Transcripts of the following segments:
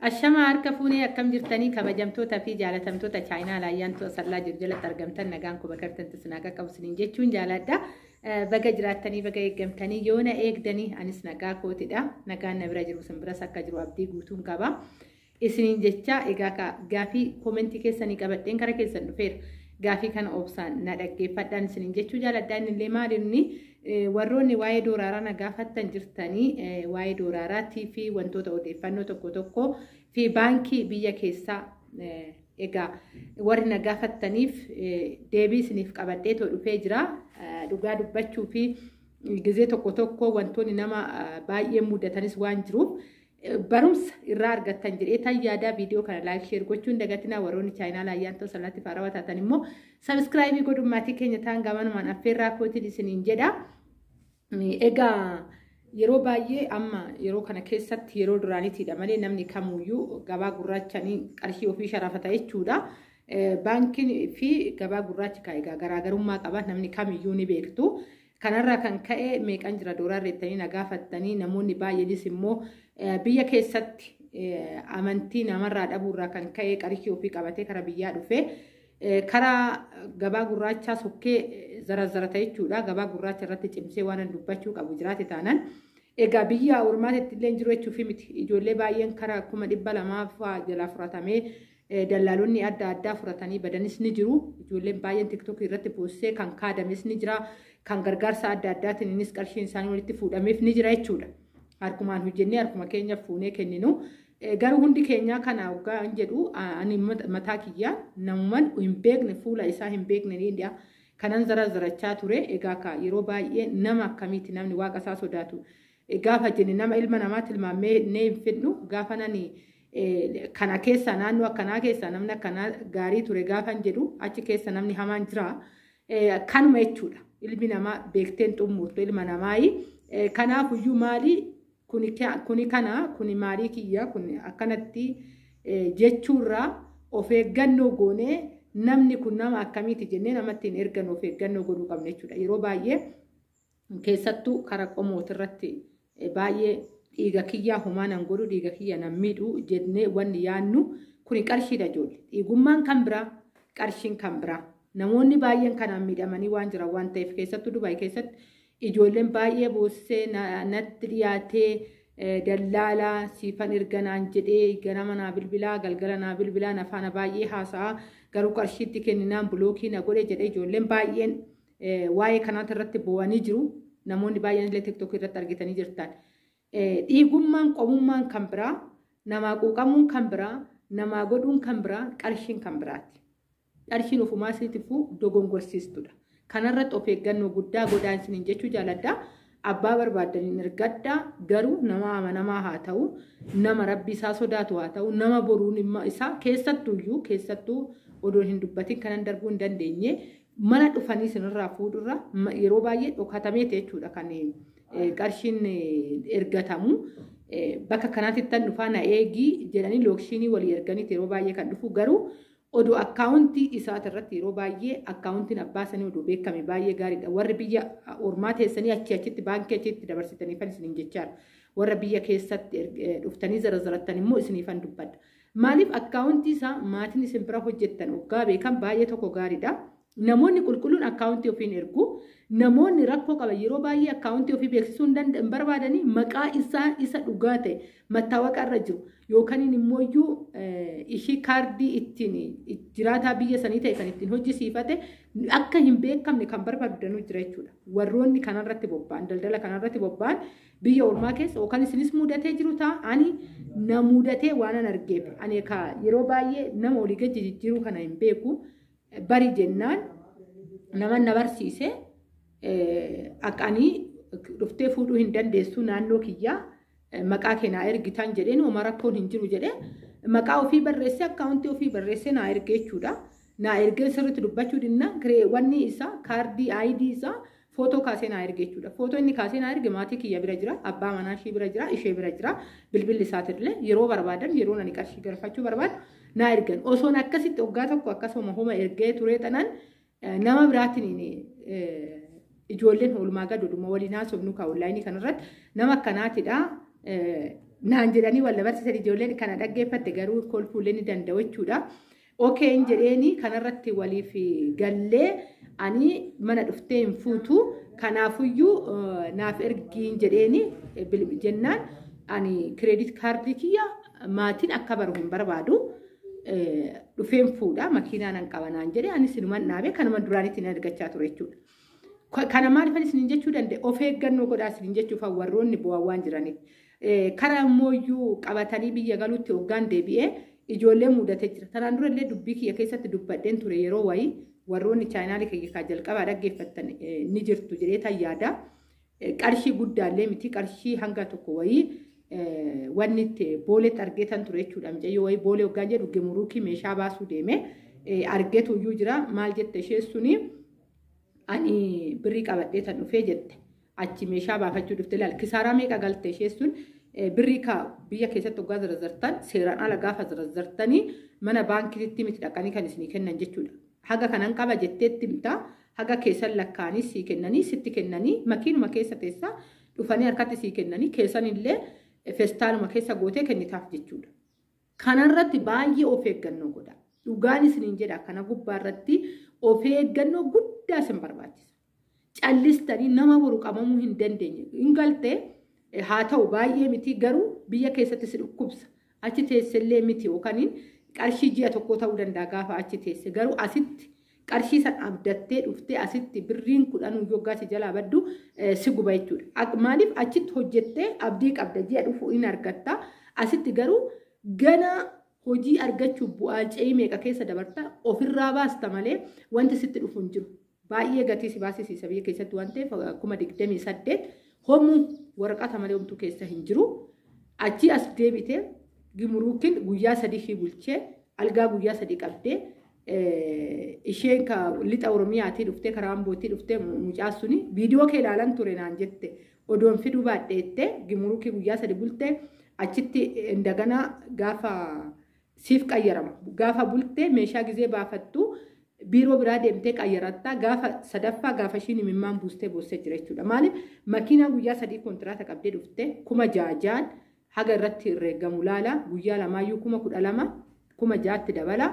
Ashama harka fuunee akkam jirtanii kabajamtoota fi jaalatamtoota chaayinaa laayyaantu asallaa jiru jalatti argamtan nagaan kuba kartantu sinaaqa qabu siniin jechuun jaaladha. Baga jiraattanii baga eeggamtanii yoona eegdanii anis nagaa kootidha. Nagaan na bira jiru simbiras akka jiru abdii guutuun qaba. Isiniin jecha egaa gaafii koomentii keessanii qabadheen kara keessan dhufeera. Gaafii kana obsaan na dhaggeeffadhaan isiniin jechuu jaaladha. Innillee maalinni warroonni waa'ee dooraaraa na gaafattan jirtanii waa'ee dooraaraa fi wantoota odeeffannoo tokko tokko fi baankii biyya keessaa egaa warri na gaafattaniif deebii isiniif qabadhee dhufee jira. Dhugaa dubbachuu fi gizee tokko tokko wantoonni nama baay'ee mudatanis waan jiruuf barumsa irraa argattan jedhee tan yaadaa viidiyoo kana laayik sheer gochuun dagatinaa warroonni chaayinaa laayyaantoo salaatti faarawaa taatan immoo sabskraayibii godhummaatii keenya ta'an gamanumaan affeerraa kootiin isiniin jedha. Egaa yeroo baay'ee amma yeroo kana keessatti yeroo duraaniitidha malee namni kamuyyuu gabaa gurraachanii qarshii ofii sharafata jechuudha. Baankiin fi gabaa gurraachi egaa garaagarummaa qaba namni kamiyyuu ni beektu. Kanarraa kan ka'e meeqan jira doolaarra jettanii na gaafattanii namoonni baay'eenis immoo biyya keessatti amantii namarraa dhabuurraa kan ka'e qarshii ofii qabatee kara biyyaa dhufe karaa gabaa gurraachaa sokkee zarazarata jechuudha. Gabaa gurraacha irratti cimsee waan dubbachuu qabu jiraate taanan egaa biyya ormaatitti illee jiru jechuufi miti ijoollee baay'een karaa 200,000 jalaa furatamee dallaalonni adda addaa furatanii badanis ni jiru. Ijoolleen baay'een TikTok irratti poostee kan kaadames ni jira. Kan gargaarsa adda addaatiin innis qarshiin isaanii walitti fuudhameef ni jira jechuudha. Harkumaan hojjennee harkuma keenya fuunee kenninu. Garuu hundi keenyaa kana hoggaa hin jedhu ani mataa kiyyaa namuman hin beekne fuula isaa hin beekne ni dhiyaa. Kanan zarachaa ture. Egaa yeroo baay'ee nama akkamiiti namni waaqa isaa sodaatu. Gaafa jenne nama ilma namaa tilmaamee nee hin fidnu gaafa nani kana keessa naannoo akkanaa keessa namni akkanaa gaarii ture gaafa hin jedhu achi keessa namni hamaan jira. Kanuma jechuudha. Ilmi namaa beekteen xumurtu ilma namaayi. Kanaafuyyuu maali kuni kana kuni maalii kiyya kuni akkanatti jechuurraa of eeggannoo goonee namni kun nama akkamiiti jennee namatti hin ergan of eeggannoo godhuu qabna jechuudha. Yeroo baay'ee keessattuu karaa qomootirratti baay'ee dhiiga kiyyaa humaanan godhu dhiiga kiyya nan miidhu jennee wanni yaannu kuni qarshiidha ijoollee. Dhiigummaan kan biraa qarshiin kan biraa. Namoonni baay'een kanaan miidhamanii waan jiran waan ta'eef keessattuu Dubaay keessatti ijoolleen baay'ee boossee natti dhiyaatee dallaalaa siifan erganaan jedhee ganama naa bilbilaa galgala naa bilbilaa nafaana baay'ee haasa'a garuu qarshiitti kenninaan bulookii na godhe jedhee ijoolleen baay'een waa'ee kanaatti irratti bo'anii jiru. Namoonni baay'een illee TikTok irratti argitanii jirtan. Dhiigummaan qomummaan kan biraa namaa quuqamuun kan biraa namaa godhuun kan biraa qarshiin kan biraati. Qarshiin ofumaa siitiifuu dogongorsiistudha. Kanarratti of eeggannoo guddaa godhaan isiniin jechuu jaaladha. Abbaa barbaadaniin ergaddaa garuu nama amanamaa haa ta'u nama rabbi isaa sodaatu haa ta'u nama boruun isaa keessattuu odoo hin dubbatin kanan darbuu hin dandeenye mana dhufanii isinirraa fuudhurra yeroo baay'ee dhokatamee jechuudha kan qarshiin ergatamu. Bakka kanaatti tan dhufaa na eegii jedhanii lookshinii walii erganiiti yeroo baay'ee kan dhufu garuu oduu akkaawuntii isaatirratti yeroo baay'ee akkaawuntiin abbaasanii oduu beekame baay'ee gaariidha. Warri biyya ormaa teessanii achitti baankii achitti dabarsitanii fan isiniin jechaadha. Warra biyya keessatti dhuftanii zarazarattan immoo isiniifan dubbadha. Maaliif akkaawuntii isaa maatiin isin bira hojjettan hoggaa beekan baay'ee tokko gaariidha. Namoonni qulqulluun akkaawuntii ofiin ergu namoonni rakkoo qaban yeroo baay'ee akkaawuntii ofii beeksisuu hin barbaadanii maqaa isaa isa dhugaa ta'e mattaawaqa irra jiru yookaan immoo ishii kaardii ittiin jiraataa biyya sanii ta'e kan ittiin hojjisiifate akka hin beekamne kan barbaadanuu jira jechuudha. Warroonni kanarratti bobba'an daldala kanarratti bobba'an biyya ormaa keessa yookaan isinis mudatee jiru ta'a ani na mudatee waan argeef ani yeroo baay'ee nama olii gadi jijjiiruu kana hin beeku. Bari jennaan nama na barsiise akkanii dhuftee fuudhuu hin dandeessu naannoo kiyyaa maqaa kee naa ergitan jedheen homaa rakkoon hin jiru jedhee maqaa ofii barreessee akkaawuntii ofii barreessee naa ergee jechuudha. Naa ergee sirriitti dubbachuu dinna wanni isaa kaardii ID isaa footoo kaasee naa ergee jechuudha. Footoo inni kaasee naa erge maatii kiyya bira jira abbaa manaa ishee bira jira ishee bira jira bilbilli isaatillee yeroo barbaadan yeroo nani qarshii galfachuu barbaadu. Na ergan osoon akkasitti waggaa tokko akkasuma homa ergee ture tanan nama biraatiin ijoolleen oolmaa gadodhuma waliin haasofnu ka onlaayinii kanarratti nama akkanaatidha naan jedhanii wal barsiisan ijoolleen kana dhaggeeffatte garuu kolfuullee ni danda'u jechuudha. Okey hin jedheeni kanarratti waliif gallee ani mana dhuftee hin fuutu kanaafuyyuu naaf ergi hin jedheeni jennaan ani kireedit kaardii kiyya maatiin akka baru hin barbaadu. Dhufeen fuudha makiinaan an qabanaan jedhe anis inuman dhaabee kanuma duraanitti na argachaa ture jechuudha. Kana maaliifan isin jechuu danda'e of eeggannoo godhaa isin jechuuf warroonni bu'aa waan jiraniif. Karaa immoo qabatanii biyya galuutti hoggaan deebi'ee ijoollee mudatee jira. Tanaan durallee dubbii kiyya keessatti dubbadheen ture yeroo wayii warroonni chaayinaalii kiyya jalqabaa dhaggeeffattan ni jirtu jedhee tayyaada. Qarshii guddaallee miti qarshii hanga tokko wayii wanni itti booletti argeetan ture jechuudha. Mucayyoo wayii boolee hoggaan jedhu gemuruukii meeshaa baasuu deeme argeetu iyyuu jira. Maal jette ishee suni ani birrii qabadhee tan dhufee jette. Achi meeshaa baafachuu dhufte ilaali. Kisaaraa meeqa galte ishee sun birrii biyya keessatti hoggaa zarazzartan seeraan ala gaafa zarazzartanii mana baankiitti miti dhaqanii kan isinii kennan jechuudha. Haga kanan qaba jetteetti mita haga keessan lakkaanii sii kennanii sitti kennanii makiinuma keessa teessaa dhufanii harkatti sii kennanii keessanillee feestaaluma keessa gootee kennitaaf jechuudha. Kanarratti baay'ee of eeggannoo godha. Dhugaan isiniin jedha kana gubbaarratti of eeggannoo guddaa isin barbaachisa. Callistanii nama boru qabamuu hin dandeenye. Hin galtee haa ta'u baay'ee miti garuu biyya keessatti si dhukkubsa. Achi teessellee miti yookaan qarshii ji'a tokko ta'uu danda'a gaafa achi teesse garuu asitti qarshii san abdattee dhuftee asitti birriin 10 yoggaa si jalaa baddu si guba jechuudha. Maaliif achitti hojjettee abdii qabda ji'a dhufu hin argatta. Asitti garuu gana hojii argachuuf bu'aa ce'ii meeqa keessa dabarta ofirraa baasta malee wanti sitti dhufu hin jiru. Baay'ee gatii si baasisiisa biyya keessatti waan ta'eef 28 homuu waraqata malee homtuu keessa hin jiru. Achi as deebitee gimuruukin guyyaa 3 bulchee algaa guyyaa 3 qabdee isheen ka lixa Oromiyaatii dhuftee karaa Ambootii dhuftee mucaa suni viidiyoo kee ilaalan ture naan jette odoon fiduu baadheettee gimuruukii guyyaa 3 bultee achitti indagana gaafa siif qayyarama gaafa bultee meeshaa gizee baafattu biiroo biraa deemtee qayyaratta gaafa sadaffaa gaafa ishiin imimmaan buustee boossee jira jechuudha. Maaliif makiinaa guyyaa 3 kontiraata qabdee dhuftee 6,000 haga irratti herreegamu laala guyyaa lamaayyuu 12,000 6,000tti dabala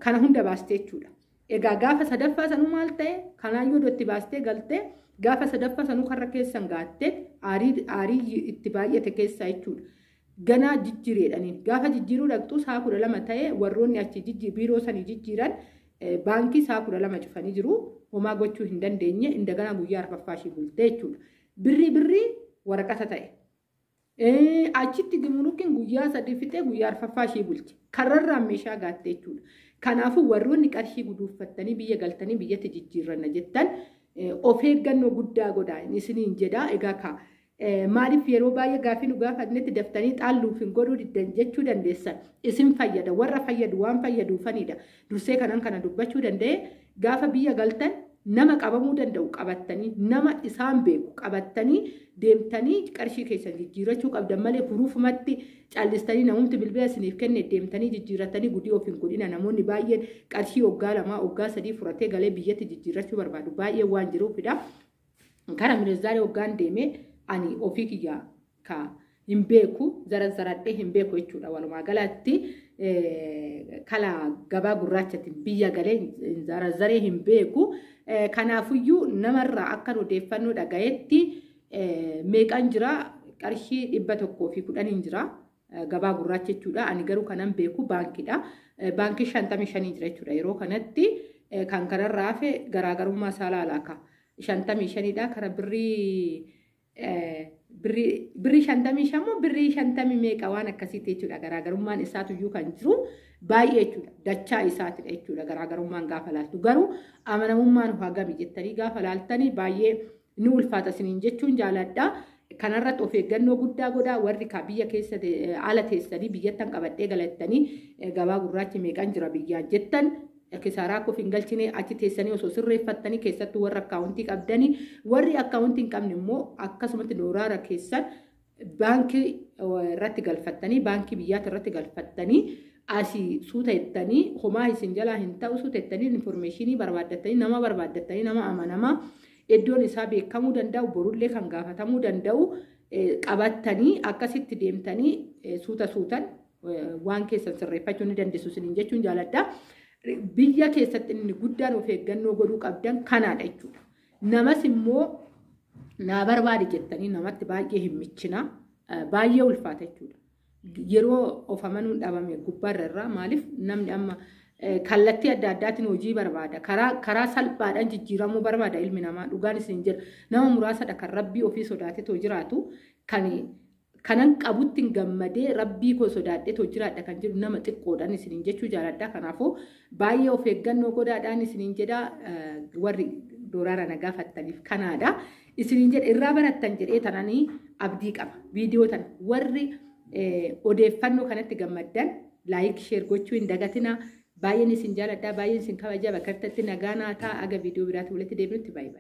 kana hunda baastee jechuudha. Egaa gaafa sadaffaa sanuu maal ta'e kanaayyuu itti baastee galtee gaafa sadaffaa sanuu karra keessan gaattee aarii itti baay'ate keessaa jechuudha. Ganaa jijjiireedhaniin gaafa jijjiiruu dhaqxuu saa 12 ta'e warroonni achi biiroo sanii jijjiiran baankii saa 12 cufanii jiru homaa gochuu hin dandeenye indagana guyyaa arfaffaa ishii bultee jechuudha. Birrii waraqata ta'e. Achitti gimuruukin guyyaa 3 fixee guyyaa arfaffaa ishii bulche. Karrarraan meeshaa gaattee jechuudha. Kanaafuu warroonni qarshii guduuffattanii biyya galtanii biyyatti jijjiirranna jettan of eeggannoo guddaa godhaa isiniin jedhaa egaa maaliif yeroo baay'ee gaafii nu gaafannetti daftanii xaalluuf hin godhuu jechuu dandeessan isin fayyada warra fayyadu waan fayyaduufanidha. Dursee kana dubbachuu danda'e gaafa biyya galtan nama qabamuu danda'u qabattanii nama isaan beeku qabattanii deemtanii qarshii keessan jijjiirachuu qabdan malee furuufumatti callistanii namumti bilbila isiniif kenne deemtanii jijjiirratanii gudii of hin godhina. Namoonni baay'een qarshii waggaa 2 waggaa 3 furatee galee biyyatti jijjiirachuu barbaadu baay'ee waan jiruufidha. Kara minezaarii waggaan deemee ani ofii kiyyaa ka hin beeku zaradhee hin beeku jechuudha. Walumaa galatti kala gabaa gurraachatti biyya galee zarazaree hin beeku. Kanaafuyyuu namarraa akka odeeffannoo dhagayetti meeqaan jira qarshii 110 jira gabaa gurraacha jechuudha. Ani garuu kanan beeku baankiidha. Baankii 55 jira jechuudha. Yeroo kanatti kan kanarraa hafe garaagarummaa isaa laalaaka 55dha kara birrii 55 moo birrii 50 meeqa waan akkasiiti jechuudha. Garaagarummaan isaatuyyuu kan jiru baay'ee jechuudha. Dachaa isaatidha jechuudha garaagarummaan gaafa laaltu. Garuu amanamummaan hagami jettanii gaafa laaltanii baay'ee ni ulfaata isiniin jechuun jaaladha. Kanarratti of eeggannoo guddaa godhaa warri biyya keessa ala teessanii biyyattan qabadhee galattanii gabaa gurraachi meeqaan jira biyyaan jettan kisaaraa akkoo hin galchine achi teessanii osoo sirreeffattanii keessattuu warra akkaawuntii qabdanii warri akkaawuntii hin qabne immoo akkasumatti dooraara keessan baankii irratti galfattanii baankii biyyaatti irratti galfattanii asii suuta jettanii homaa isin jalaa hin ta'u suuta jettanii infoormeeshinii barbaaddatanii nama amanamaa iddoon isaa beekamuu danda'u borullee kan gaafatamuu danda'u qabattanii akkasitti deemtanii suutan waan keessan sirreeffachuu ni dandeessu isiniin jechuun jaaladha. Biyya keessatti inni guddaan of eeggannoo godhuu qabdan kanaadha jechuudha. Namas immoo naa barbaade jettanii namatti baay'ee hin michina baay'ee ulfaata jechuudha. Yeroo of amanuun dhabame gubbaarra irraa maaliif namni amma kallattii adda addaatiin hojii barbaada. Karaa salphaadhaan jijjiiramuu barbaada ilmi namaa dhugaan isin jira. Nama muraasadha kan rabbii ofii sodaatetoo jiraatu kanan qabutti hin gammadee rabbii koo sodaadhetoo jiraadha kan jedhu nama xiqqoodhaan isiniin jechuu jaaladha. Kanaafuu baay'ee of eeggannoo godhaadhaan isiniin jedha warri dooraara nagaa fattaniif kanaadha. Isiniin jedha irraa barattan jedhee tananii abdii qaba. Viidiyoo tana warri odeeffannoo kanatti gammaddan laayik sheer gochuu hin dagatina. Baay'een isin jaaladha baay'een isin kabaja bakka itti nagaa naataa aga viidiyoo biraatti walitti deebinutti baay'ee.